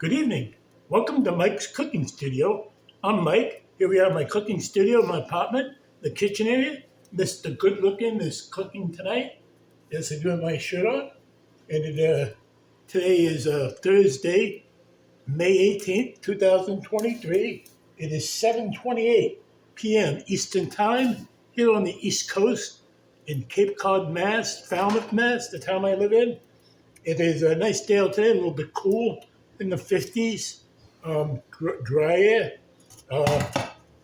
Good evening. Welcome to Mike's Cooking Studio. I'm Mike. Here we are in my cooking studio, my apartment, the kitchen area. Mr. Good Looking is cooking tonight. Yes, I do have my shirt on. Today is Thursday, May 18th, 2023. It is 7:28 p.m. Eastern Time here on the East Coast in Cape Cod, Mass, Falmouth, Mass, the town I live in. It is a nice day out today, a little bit cool in the 50s, dry air.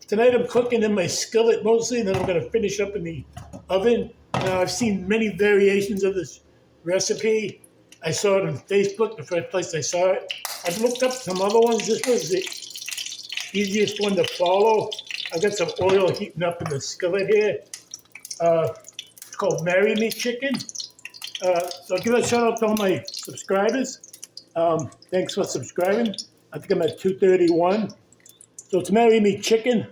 Tonight I'm cooking in my skillet mostly, and then I'm going to finish up in the oven. Now, I've seen many variations of this recipe. I saw it on Facebook, the first place I saw it. I've looked up some other ones. This was the easiest one to follow. I've got some oil heating up in the skillet here. It's called Marry Me Chicken. So I'll give a shout out to all my subscribers. Thanks for subscribing. I think I'm at 231. So it's Marry Me Chicken.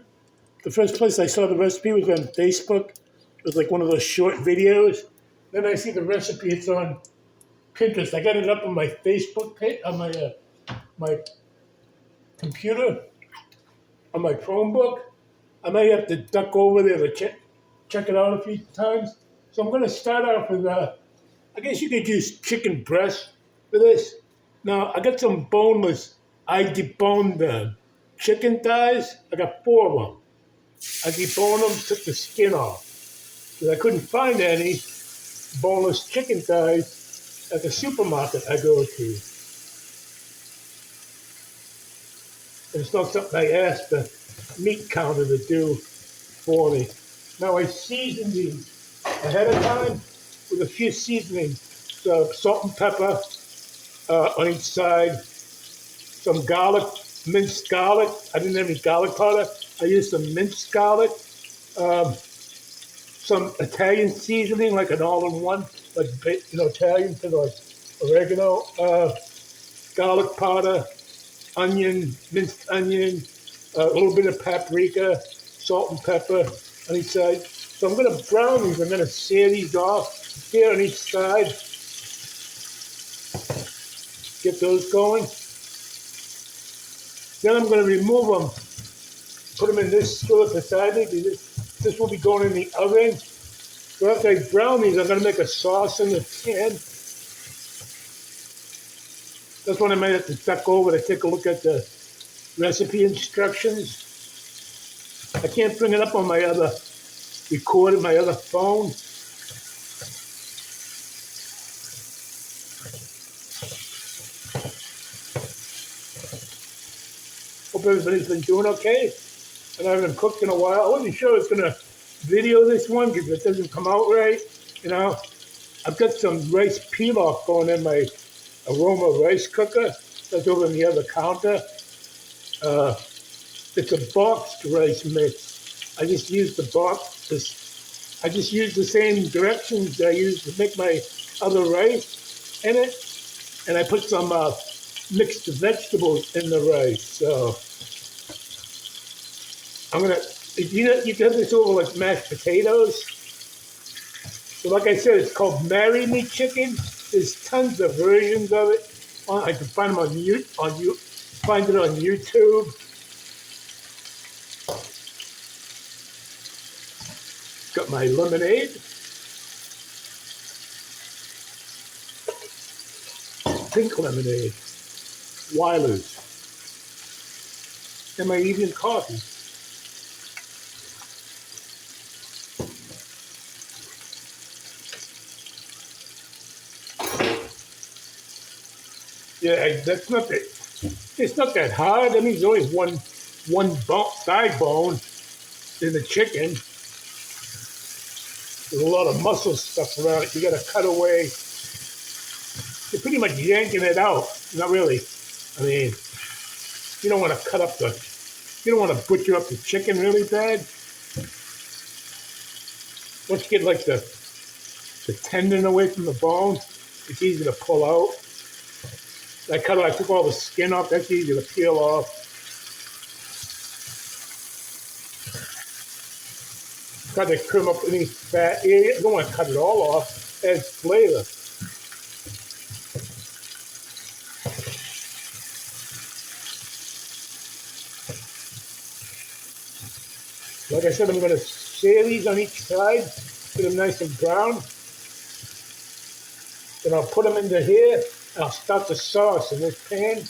The first place I saw the recipe was on Facebook. It was like one of those short videos. Then I see the recipe. It's on Pinterest. I got it up on my Facebook page, on my computer, on my Chromebook. I might have to duck over there to check it out a few times. So I'm going to start off with, I guess you could use chicken breast for this. Now, I got some boneless. I deboned the chicken thighs. I got 4 of them. I deboned them, took the skin off. Because I couldn't find any boneless chicken thighs at the supermarket I go to. And it's not something I asked the meat counter to do for me. Now, I seasoned these ahead of time with a few seasonings. So salt and pepper on each side. Some garlic, minced garlic. I didn't have any garlic powder. I used some minced garlic. Some Italian seasoning, like an all-in-one, like Italian for like oregano, garlic powder, onion, minced onion, a little bit of paprika, salt and pepper on each side. So I'm going to brown these. I'm going to sear these off here on each side. Get those going. Then I'm going to remove them, put them in this skillet beside me. This will be going in the oven. So after I brown these, I'm going to make a sauce in the pan. That's when I might have to duck over to take a look at the recipe instructions. I can't bring it up on my other recorder, my other phone. Hope everybody's been doing okay. And I haven't cooked in a while. I wasn't sure I was going to video this one because it doesn't come out right. I've got some rice pilaf going in my aroma rice cooker. That's over on the other counter. It's a boxed rice mix. I just used the box. I just used the same directions I used to make my other rice in it. And I put some mixed vegetables in the rice. So I'm going to, you can have this over like mashed potatoes. So like I said, it's called Marry Me Chicken. There's tons of versions of it. I can find them find it on YouTube. Got my lemonade. Pink lemonade. Weiler's. And my evening coffee. Yeah, it's not that hard. I mean, there's only one thigh bone in the chicken. There's a lot of muscle stuff around it. You got to cut away. You're pretty much yanking it out. Not really. I mean, you don't want to butcher up the chicken really bad. Once you get like the tendon away from the bone, it's easy to pull out. I took all the skin off. That's easy to peel off. Try to trim up any fat area. I don't want to cut it all off. It adds flavor. Like I said, I'm going to sear these on each side, get them nice and brown. Then I'll put them into here, and I'll start the sauce in this pan.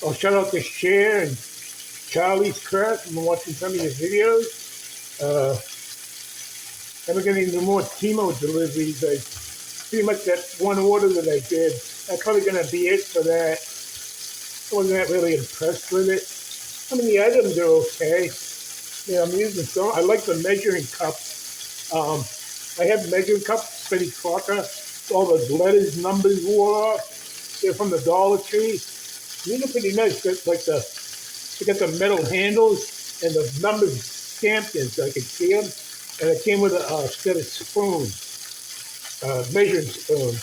I'll shout out to Cher and Charlie's Craft. I've been watching some of your videos. I'm getting the more Timo deliveries. Pretty much that one order that I did. That's probably going to be it for that. I wasn't that really impressed with it. I mean, the items are okay. Yeah, I'm using some. I like the measuring cup. I have measuring cups, Betty Crocker. All the letters, numbers wore off. They're from the Dollar Tree. These are pretty nice. Like they got the metal handles and the numbers stamped in so I can see them. And it came with a set of spoon, measuring spoon.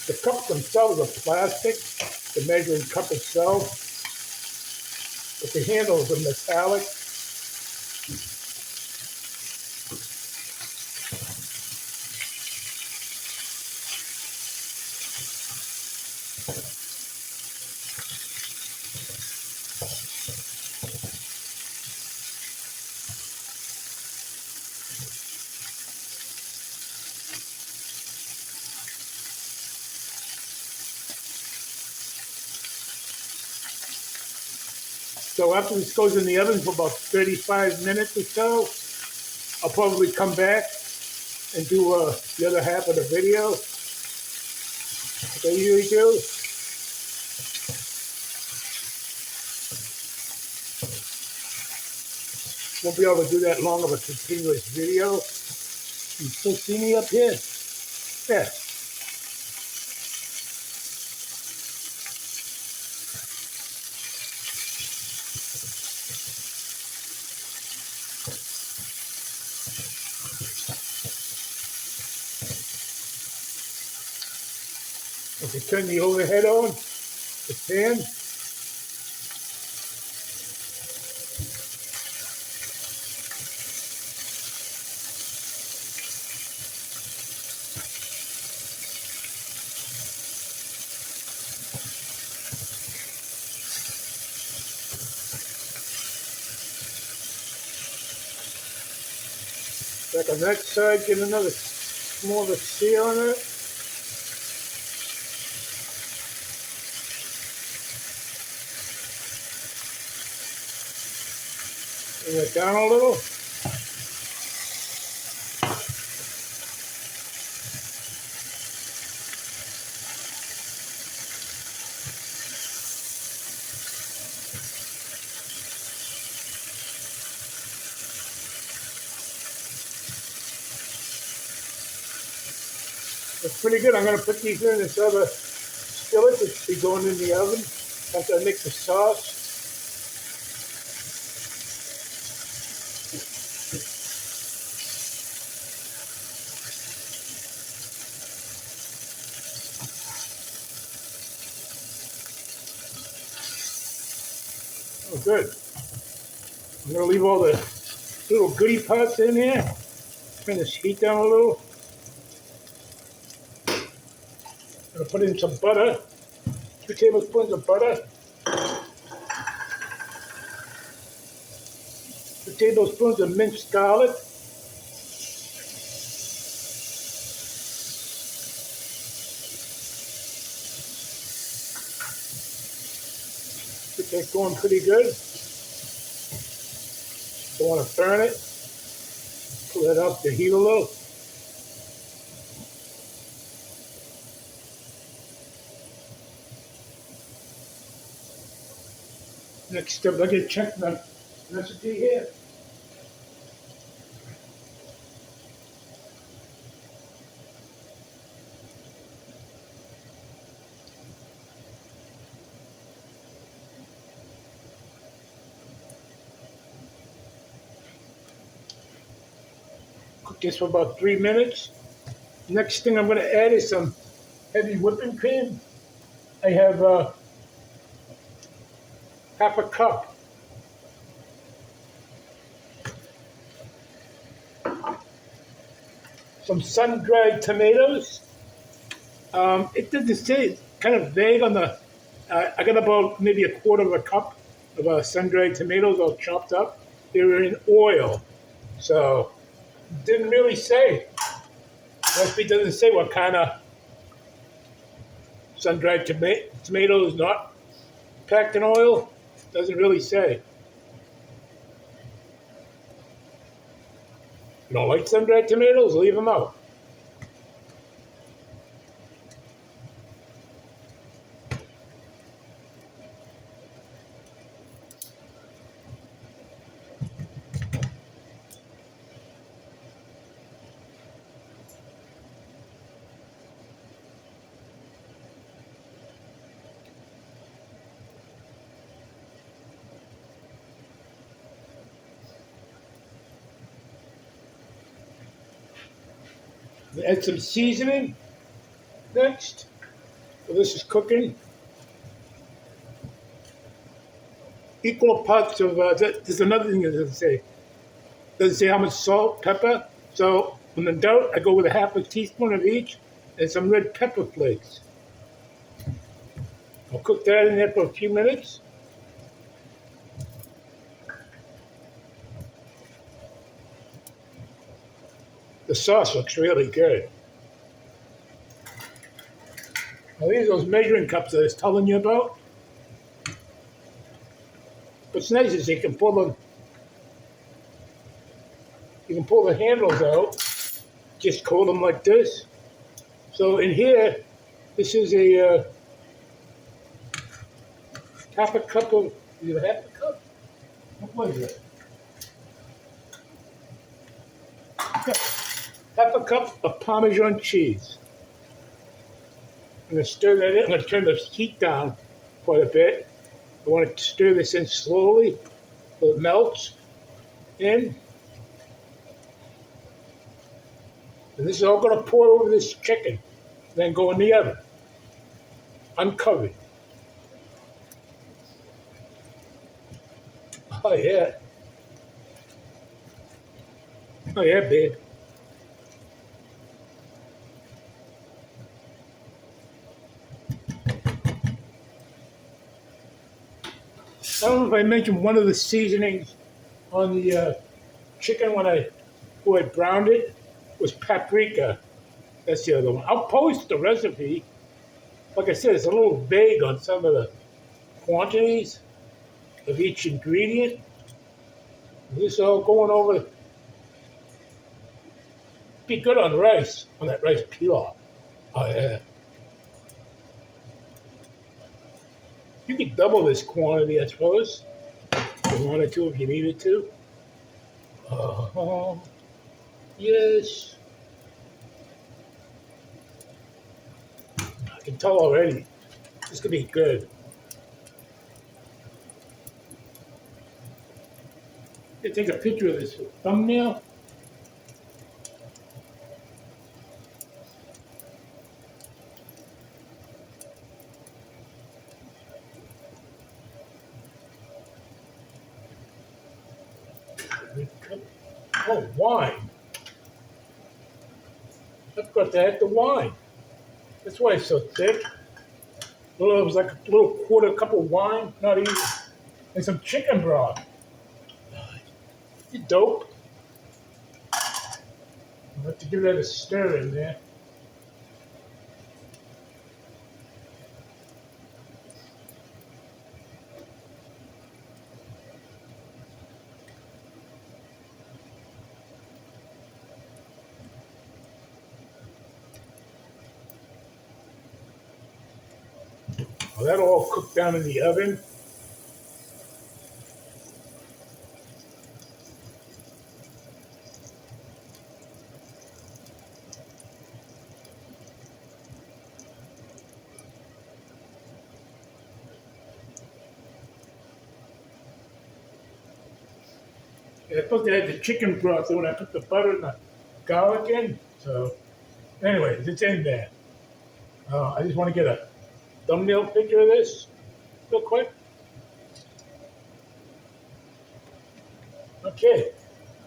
The cups themselves are plastic, the measuring cup itself, but the handles are metallic. So after this goes in the oven for about 35 minutes or so, I'll probably come back and do the other half of the video, like I usually do. Won't be able to do that long of a continuous video. You still see me up here? Yeah. Okay, turn the overhead on, the pan. Back on that side, get another smaller sear on it. Bring it down a little. It's pretty good. I'm going to put these in this other skillet that should be going in the oven after I make the sauce. Oh, good. I'm going to leave all the little goodie parts in here. Turn this heat down a little. I'm going to put in some butter. 2 tablespoons of butter. 2 tablespoons of minced garlic. Get that going pretty good. Don't want to burn it. Pull that off the heat a little. Next step, I'm going to check the recipe here. cook this for about 3 minutes. Next thing I'm going to add is some heavy whipping cream. I have half a cup. Some sun-dried tomatoes. It doesn't say, it's kind of vague on the, I got about maybe a quarter of a cup of sun-dried tomatoes all chopped up. They were in oil, so didn't really say. Recipe doesn't say what kind of sun-dried tomatoes, not packed in oil. Doesn't really say. You don't like sun-dried tomatoes? Leave them out. Add some seasoning next. So this is cooking. Equal parts of, there's another thing it doesn't say. It doesn't say how much salt, pepper. So when in doubt, I go with a half a teaspoon of each and some red pepper flakes. I'll cook that in there for a few minutes. The sauce looks really good. Now these are those measuring cups that I was telling you about. What's nice is you can pull the handles out, just coat them like this. So in here, this is a half a cup of, is it half a cup? What was it? Half a cup of Parmesan cheese. I'm going to stir that in. I'm going to turn the heat down quite a bit. I want to stir this in slowly so it melts in. And this is all going to pour over this chicken, then go in the oven, uncovered. Oh yeah. Oh yeah, babe. I don't know if I mentioned one of the seasonings on the chicken when I browned it was paprika. That's the other one. I'll post the recipe. Like I said, it's a little vague on some of the quantities of each ingredient. This is all going over. Be good on rice, on that rice pilaf. Oh yeah. You could double this quantity, I suppose. If you wanted to, if you needed to. Yes. I can tell already. This could be good. You take a picture of this thumbnail. Oh, wine. I forgot to add the wine. That's why it's so thick. Well, it was like a little quarter cup of wine, not even. And some chicken broth. You dope. I'll have to give that a stir in there. Well, that'll all cook down in the oven. I'm supposed to add the chicken broth when I put the butter in the garlic in. So, anyways, it's in there. I just want to get a thumbnail picture of this real quick. Okay,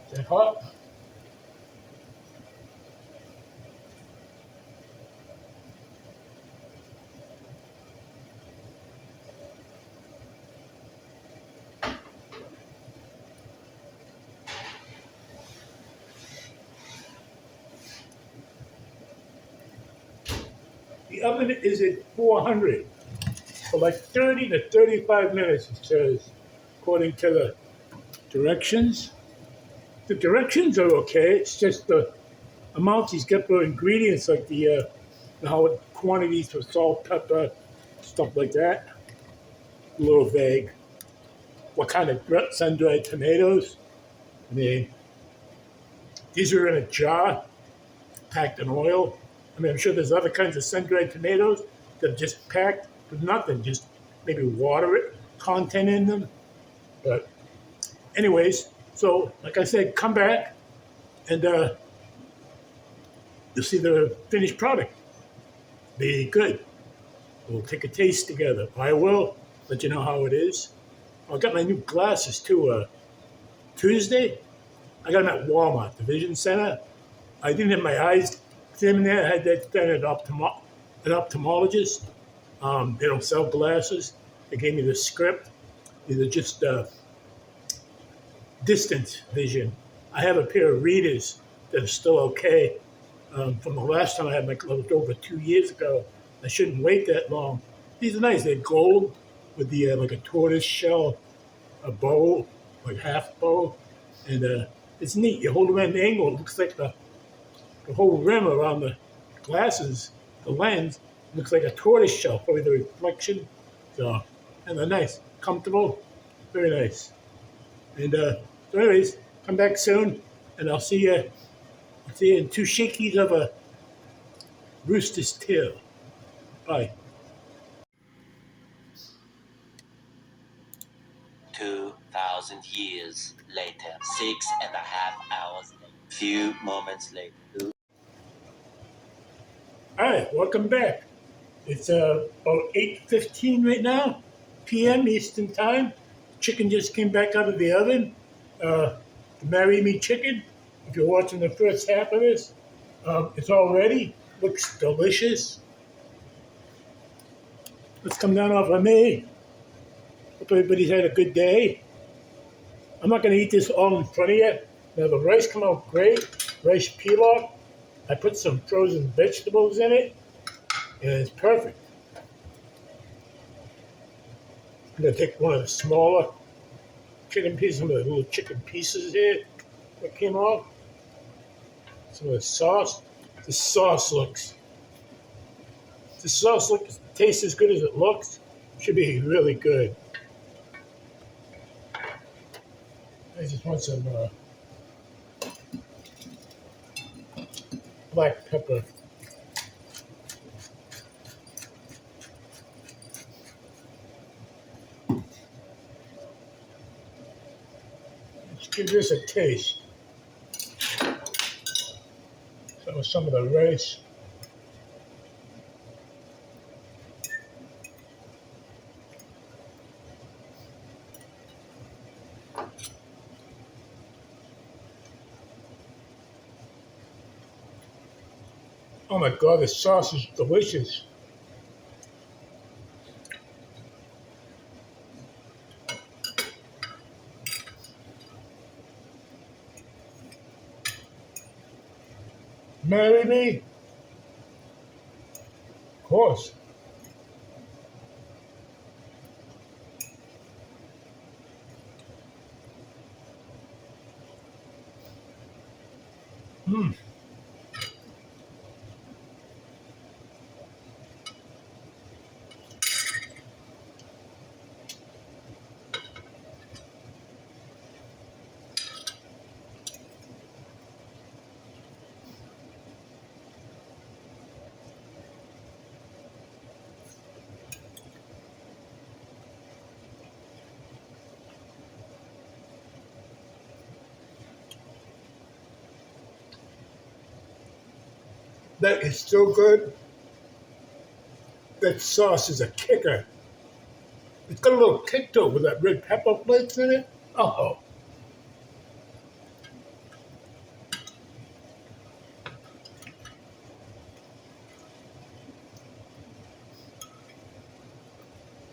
is that hot? The oven is at 400 for like 30 to 35 minutes, it says, according to the directions. The directions are okay. It's just the amount he's got for ingredients, like the how quantities for salt, pepper, stuff like that. A little vague. What kind of sun-dried tomatoes? I mean, these are in a jar, packed in oil. I mean, I'm sure there's other kinds of sun-dried tomatoes that are just packed with nothing, just maybe water content in them. But anyways, so like I said, come back and you'll see the finished product. Be good. We'll take a taste together. I will let you know how it is. I got my new glasses too. Tuesday, I got them at Walmart, the Vision Center. I didn't have my eyes examined there. I had that done at an ophthalmologist. They don't sell glasses. They gave me the script. These are just distance vision. I have a pair of readers that are still okay. From the last time I had my glasses over 2 years ago. I shouldn't wait that long. These are nice. They're gold with the like a tortoise shell, a bow, like half bow, and it's neat. You hold them at an angle. It looks like the whole rim around the glasses, the lens, looks like a tortoise shell, probably the reflection. So, and they're nice, comfortable, very nice. And so, anyways, come back soon, and I'll see you. I'll see you in 2 shakies of a rooster's tail. Bye. 2,000 years later, 6.5 hours later, few moments later. All right, welcome back. It's about 8:15 right now, p.m. Eastern Time. Chicken just came back out of the oven. The Marry Me chicken. If you're watching the first half of this, it's all ready. Looks delicious. Let's come down off of me. Hope everybody's had a good day. I'm not going to eat this all in front of you. Now the rice come out great. Rice pilaf. I put some frozen vegetables in it, and it's perfect. I'm going to take one of the smaller chicken pieces, some of the little chicken pieces here that came off. Some of the sauce. The sauce tastes as good as it looks. Should be really good. I just want some black pepper. Let's give this a taste. So some of the rice. Oh my God, the sauce is delicious. Marry me? Of course. Mm. That is so good. That sauce is a kicker. It's got a little kick to it with that red pepper flakes in it. Oh,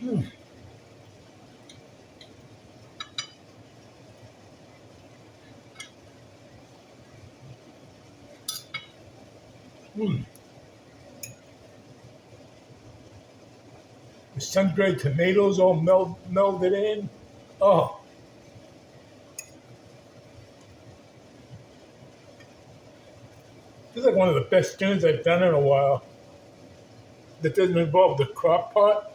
mm, mm. The sun-dried tomatoes all melded in. Oh, this is like one of the best dinners I've done in a while. That doesn't involve the crock pot.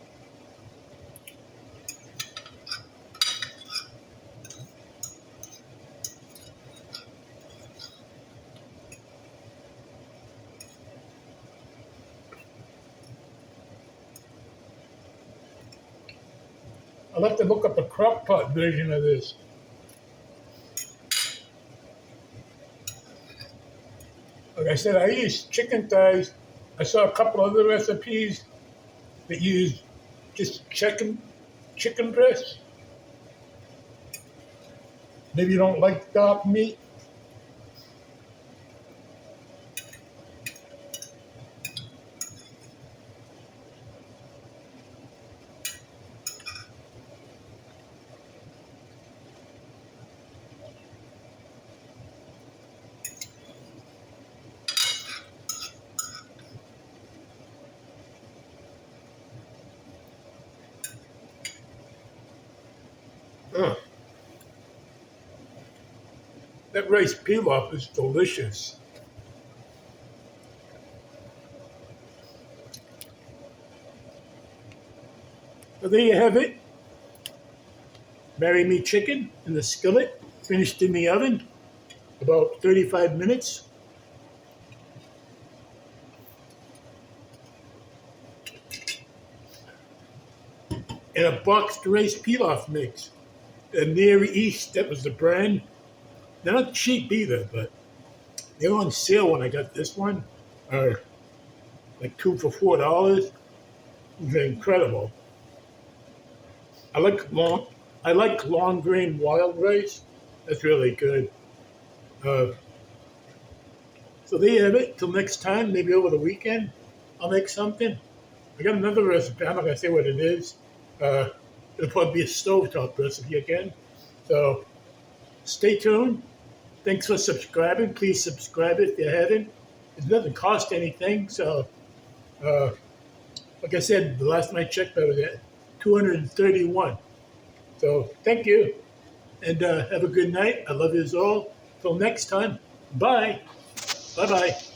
I'll have to look up a crock pot version of this. Like I said, I use chicken thighs. I saw a couple other recipes that use just chicken breast. Maybe you don't like dark meat. Ugh. That rice pilaf is delicious. So there you have it. Marry me chicken in the skillet, finished in the oven, about 35 minutes. And a boxed rice pilaf mix. The Near East, that was the brand. They're not cheap either, but they were on sale when I got this one. Like two for $4. They're incredible. I like long grain wild rice. That's really good. Uh, so there you have it. Till next time, maybe over the weekend, I'll make something. I got another recipe. I'm not gonna say what it is. It'll probably be a stovetop recipe again. So stay tuned. Thanks for subscribing. Please subscribe if you haven't. It doesn't cost anything. So, like I said, the last time I checked, I was at 231. So thank you, and have a good night. I love you all. Till next time. Bye. Bye-bye.